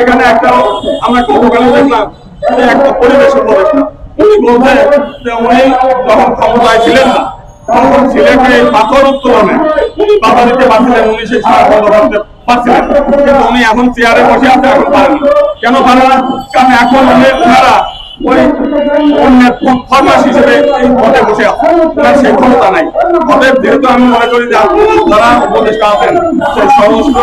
এখানে একটা আমরা গতকালে দেখলাম যে একটা পরিবেশ উপদেষ্টা উনি বলছে যে উনি তখন ক্ষমতায় ছিলেন না, তখন সিলেটে এই পাথর উত্তোলনে বাধা দিতে পারছিলেন, উনি সেই সময় বন্ধ করতে পারছিলেন, কিন্তু উনি এখন চেয়ারে বসে আছে, এখন পারেন না। কেন পারে না? কারণ এখন ওনারা ওই অন্যের ফরমাস হিসেবে এই পদে বসে আছে, সেই ক্ষমতা নাই। অতএব যেহেতু আমি মনে করি যে যারা উপদেষ্টা আছেন সেই সমস্ত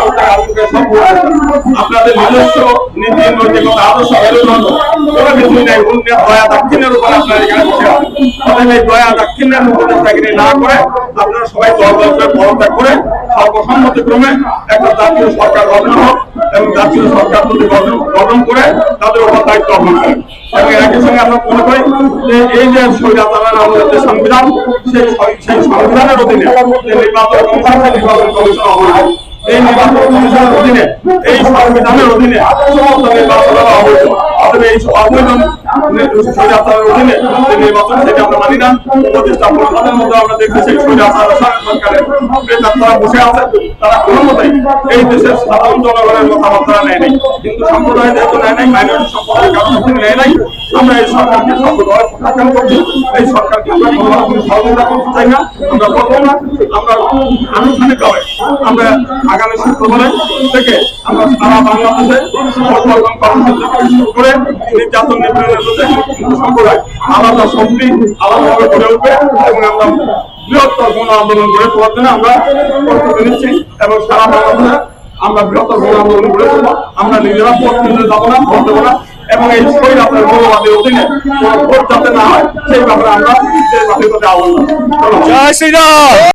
আপনাদের নিজস্ব নীতি নৈতিকতা আদর্শ মেরুদণ্ড কোনো কিছুই নাই, অন্যের দয়া দাক্ষিণ্যের উপর আপনারা এখানে বসে আছেন। অতএব এই দয়া দাক্ষিণ্যের উপদেষ্টাগিরি না করে আপনারা সবাই দলবদ্ধ পদত্যাগ করে সর্বসম্মতিক্রমে একটা জাতীয় সরকার গঠন হোক এবং জাতীয় সরকার যদি গঠন করে তাদের উপর দায়িত্ব অর্পণ করেন। এবং একই সঙ্গে আমরা মনে করি যে এই যে স্বৈরাচারের আমাদের যে সংবিধান, সেই সংবিধানের অধীনে যে নির্বাচন কমিশন, নির্বাচন কমিশন অবৈধ, এই নির্বাচন কমিশনের অধীনে এই সংবিধানের অধীনে সমস্ত নির্বাচন অবৈধ। অতএব এই অবৈধ স্বৈরাচারের অধীনে যে নির্বাচন, সেটা আমরা মানি না। উপদেষ্টা পরিষদের মধ্যে আমরা দেখছি সেই স্বৈরাচার সরকারের তারা বসে আছে, তারা কোনো মতেই এই দেশের সাধারণ জনগণের মতামত তারা নেয় নাই, হিন্দু সম্প্রদায় যেহেতু নেয় নাই, মাইনরিটি সম্প্রদায়ের কারণে নেয় নাই। আমরা এই সরকারকে সর্বদয় প্রত্যাখ্যান করছি, এই সরকারকে আমরা কোনো সহযোগিতা করতে চাই না, আমরা করবো না। আমরা আনুষ্ঠানিকভাবে আমরা আগামী শুক্রবারে থেকে আমরা সারা বাংলাদেশে পরিবর্তন কর্মসূচি শুরু করে নির্যাতন নিপীড়নের মধ্যে হিন্দু সম্প্রদায় আলাদা শক্তি আলাদাভাবে গড়ে উঠবে এবং আমরা বৃহত্তর গণ আন্দোলন গড়ে তোলার জন্য আমরা প্রস্তুতি নিচ্ছি এবং সারা বাংলাদেশে আমরা বৃহত্তর গণ আন্দোলন গড়ে তুলবো। আমরা নিজেরা ভোট কেন্দ্রে যাবো না, ভোট দেবো না এবং এই স্বৈরাচারের মৌলবাদের অধীনে কোনো ভোট যাতে না হয় সেই ব্যাপারে আমরা সেই ব্যাপারে আহ্বান। জয় শ্রীরাম।